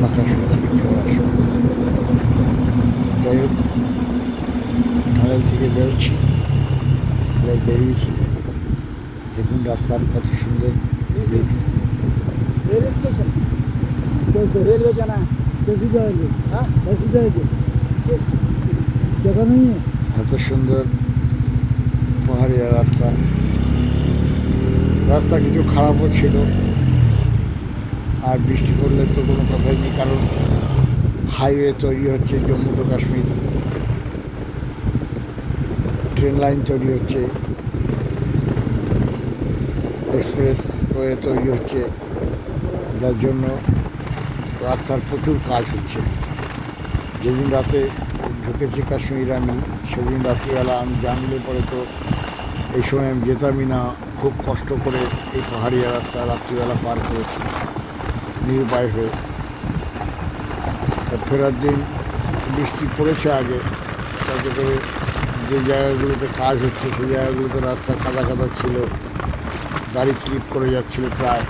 জম্মু কাশ্মীর থেকে ফেরার সময়। যাই হোক, টানেল থেকে বেরোচ্ছি, বেরিয়েছি। দেখুন রাস্তার কত সুন্দর বিউটি। रेलवे स्टेशन रेलवे जाना है कैसे जाएंगे हाँ कैसे जाएंगे जगह नहीं है এত সুন্দর পাহাড়িয়া রাস্তা। রাস্তা কিছু খারাপও ছিল, আর বৃষ্টি পড়লে তো কোনো কথাই নেই, কারণ হাইওয়ে তৈরি হচ্ছে, Jammu to Kashmir train line তৈরি হচ্ছে, এক্সপ্রেস ওয়ে তৈরি হচ্ছে, যার জন্য রাস্তার প্রচুর কাজ হচ্ছে। যেদিন রাতে ঢুকেছি কাশ্মীর আমি, সেদিন রাত্রিবেলা আমি জানলে পরে তো এই সময় আমি যেতামই না। খুব কষ্ট করে এই পাহাড়িয়া রাস্তা রাত্রিবেলা পার করেছি নিরুপায় হয়ে। ফেরার দিন বৃষ্টি পড়েছে আগে, তাতে করে যে জায়গাগুলোতে কাজ হচ্ছে সেই জায়গাগুলোতে রাস্তা কাদা কাদা ছিল, গাড়ি স্লিপ করে যাচ্ছিল প্রায়।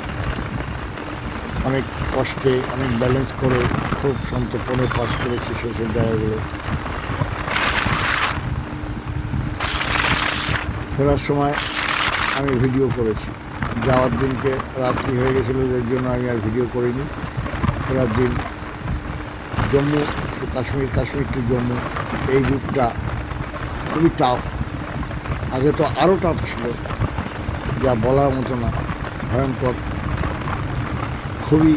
অনেক কষ্টে, অনেক ব্যালেন্স করে খুব সন্তর্পণে পাস করেছি সেসব জায়গাগুলো। ফেরার সময় আমি ভিডিও করেছি। যাওয়ার দিনকে রাত্রি হয়ে গেছিলো, এর জন্য আমি আর ভিডিও করিনি। ফেরার দিন জম্মু টু কাশ্মীর, কাশ্মীর টু জম্মু, এই রুটটা খুবই টাফ। আগে তো আরও টাফ ছিল, যা বলার মতো না, ভয়ঙ্কর, খুবই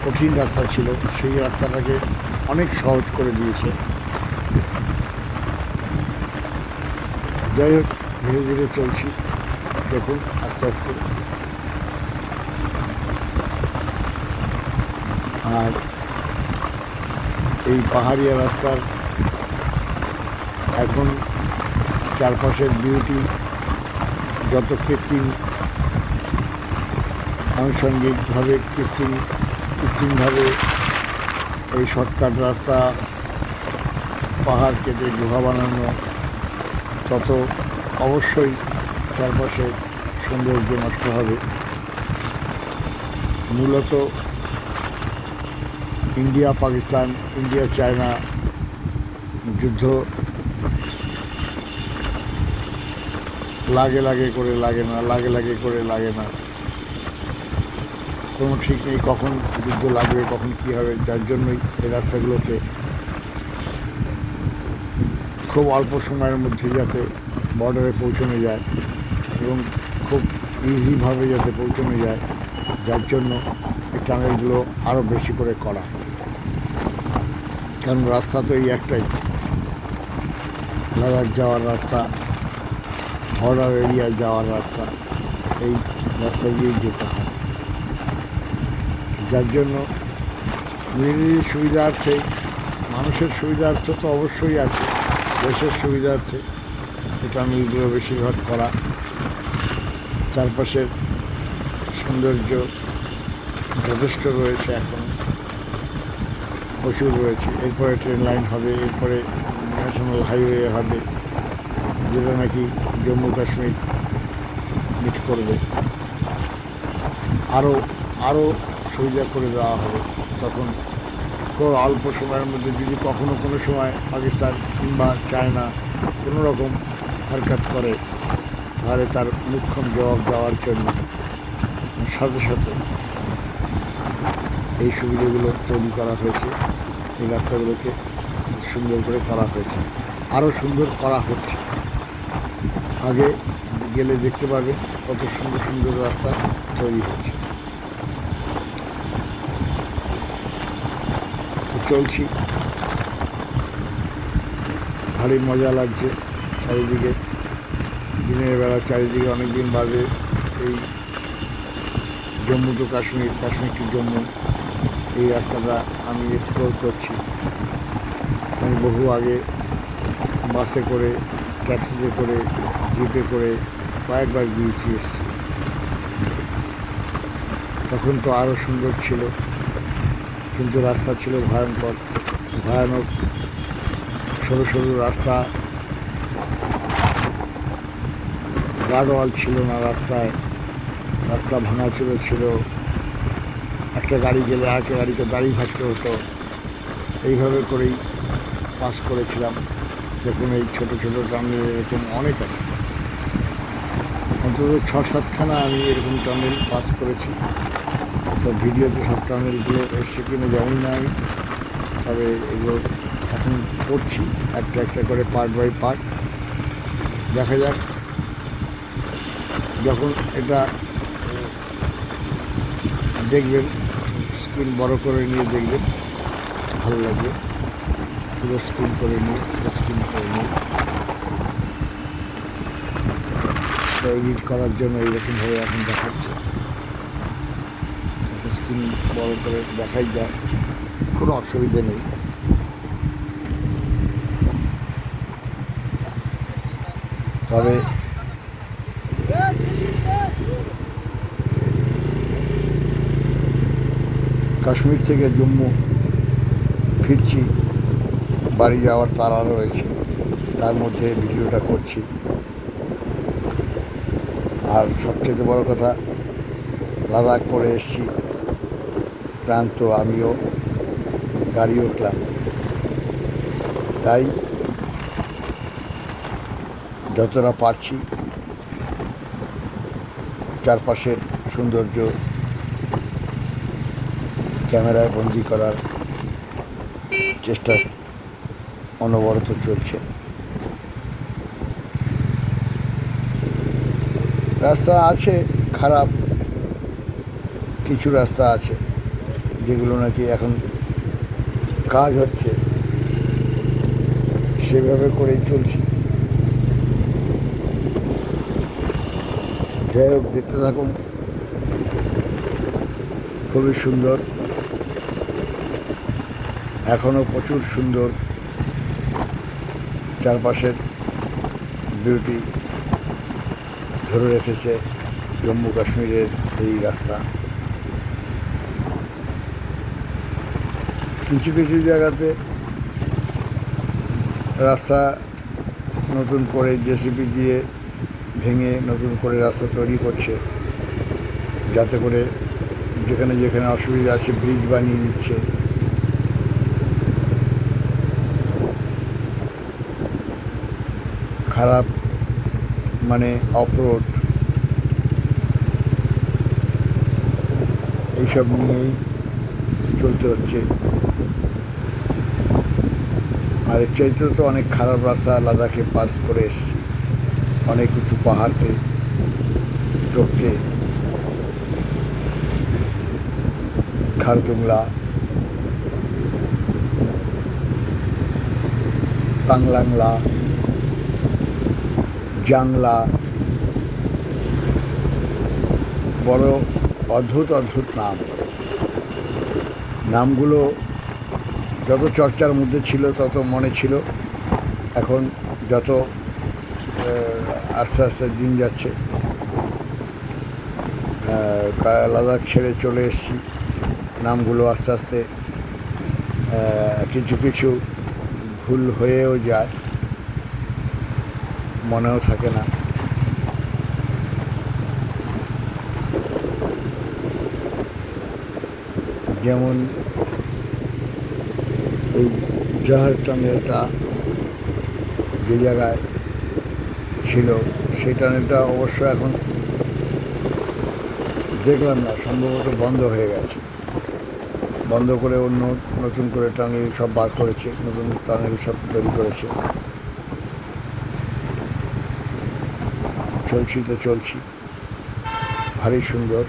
কঠিন রাস্তা ছিল। সেই রাস্তাটাকে অনেক সহজ করে দিয়েছে। যাই হোক, ধীরে ধীরে চলছি, দেখুন আস্তে আস্তে। আর এই পাহাড়িয়া রাস্তার এখন চারপাশের বিউটি, যত কৃত্রিম আনুষঙ্গিকভাবে কৃত্রিমভাবে এই শর্টকাট রাস্তা, পাহাড় কেটে গুহা বানানো, তত অবশ্যই চারপাশের সৌন্দর্য নষ্ট হবে। মূলত ইন্ডিয়া পাকিস্তান, ইন্ডিয়া চায়না যুদ্ধ লাগে করে লাগে না, লাগে না, কোনো ঠিক নেই কখন যুদ্ধ লাগবে, কখন কী হবে। যার জন্যই এই রাস্তাগুলোকে খুব অল্প সময়ের মধ্যে যাতে বর্ডারে পৌঁছানো যায় এবং খুব ইজিভাবে যাতে পৌঁছানো যায়, যার জন্য এই টানেলগুলো আরও বেশি করে করা। কারণ রাস্তা তো এই একটাই, লাদাখ যাওয়ার রাস্তা, বর্ডার এরিয়ায় যাওয়ার রাস্তা, এই রাস্তা দিয়েই যেতে হয়। যার জন্য নিজেদের সুবিধার্থে, মানুষের সুবিধার্থে তো অবশ্যই আছে, দেশের সুবিধার্থে এই টানেলগুলো বেশিরভাগ করা। চারপাশের সৌন্দর্য যথেষ্ট রয়েছে, এখন প্রচুর রয়েছে। এরপরে ট্রেন লাইন হবে, এরপরে ন্যাশনাল হাইওয়ে হবে, যেটা নাকি জম্মু কাশ্মীর মিট করবে। আরও সুবিধা করে দেওয়া হবে। তখন খুব অল্প সময়ের মধ্যে যদি কখনো কোনো সময় পাকিস্তান কিংবা চায়না কোনো রকম হরকত করে, তাহলে তার মুখ্যম জবাব দেওয়ার জন্য সাথে সাথে এই সুবিধাগুলো তৈরি করা হয়েছে। এই রাস্তাগুলোকে সুন্দর করে করা হয়েছে, আরও সুন্দর করা হচ্ছে। আগে গেলে দেখতে পাবেন কত সুন্দর সুন্দর রাস্তা তৈরি হচ্ছে। চলছি, ভারী মজা লাগছে চারিদিকে। দিনের বেলা চারিদিকে অনেক দিন বাদে এই জম্মু টু কাশ্মীর, কাশ্মীর টু জম্মু, এই রাস্তাটা আমি এক্সপ্লোর করছি। আমি বহু আগে বাসে করে, ট্যাক্সিতে করে, জিপে করে কয়েকবার গিয়েছি, এসেছি। তখন তো আরও সুন্দর ছিল, কিন্তু রাস্তা ছিল ভয়ানক, সরু সরু রাস্তা, গার্ডওয়াল ছিল না রাস্তায়, রাস্তা ভাঙাচুরো ছিল। একটা একটা গাড়ি গেলে আরেকটা গাড়িতে দাঁড়িয়ে থাকতে হতো। এইভাবে করেই পাস করেছিলাম। দেখুন এই ছোটো ছোটো টানেল এরকম অনেক আছে, অন্তত 6-7খানা আমি এরকম টানেল পাস করেছি। তো ভিডিওতে সব টানেলগুলো এসছে কিনা জানি না আমি, তবে এগুলো এখন করছি একটা একটা করে পার্ট বাই পার্ট। দেখা যাক, যখন এটা দেখবেন, স্ক্রিন বড় করে নিয়ে দেখবেন, ভালো লাগবে। পুরো স্ক্রিন করে নিয়ে এডিট করার জন্য এইরকমভাবে এখন দেখাচ্ছে, স্ক্রিন বড় করে দেখাই যায়, কোনো অসুবিধে নেই। তবে কাশ্মীর থেকে জম্মু ফিরছি, বাড়ি যাওয়ার তাড়া রয়েছে, তার মধ্যে ভিডিওটা করছি। আর সবচেয়ে বড় কথা, লাদাখ করে এসেছি, ক্লান্ত আমিও, গাড়িও ক্লান্ত। তাই যতটা পারছি চারপাশের সৌন্দর্য ক্যামেরায় বন্দি করার চেষ্টা অনবরত চলছে। রাস্তা আছে খারাপ, কিছু রাস্তা আছে যেগুলো নাকি এখন কাজ হচ্ছে, সেভাবে করেই চলছি। যাই হোক, দেখতে থাকুন, খুবই সুন্দর, এখনও প্রচুর সুন্দর চারপাশের বিউটি ধরে রেখেছে জম্মু কাশ্মীরের এই রাস্তা। কিছু কিছু জায়গাতে রাস্তা নতুন করে জেসিবি দিয়ে ভেঙে নতুন করে রাস্তা তৈরি করছে, যাতে করে যেখানে যেখানে অসুবিধা আছে ব্রিজ বানিয়ে নিচ্ছে। খারাপ মানে অফরোড, এইসব নিয়েই চলতে হচ্ছে। আর এর চাইতেও তো অনেক খারাপ রাস্তা লাদাখে পাস করে এসেছি, অনেক উঁচু পাহাড়কে টপকে, খারদুংলা, তাংলাংলা, জাংলা, বড় অদ্ভুত অদ্ভুত নামগুলো যত চর্চার মধ্যে ছিল তত মনে ছিল। এখন যত আস্তে আস্তে দিন যাচ্ছে, লাদাখ ছেড়ে চলে এসেছি, নামগুলো আস্তে আস্তে কিছু কিছু ভুল হয়েও যায়, মনেও থাকে না। যেমন এই জাহার টানেলটা যে জায়গায় ছিল, সেই টানেলটা অবশ্য এখন দেখলাম না, সম্ভবত বন্ধ হয়ে গেছে, বন্ধ করে অন্য নতুন করে টানেল সব বার করেছে, নতুন টানেল সব তৈরি করেছে। চলছি তো চলছি, ভারী সুন্দর।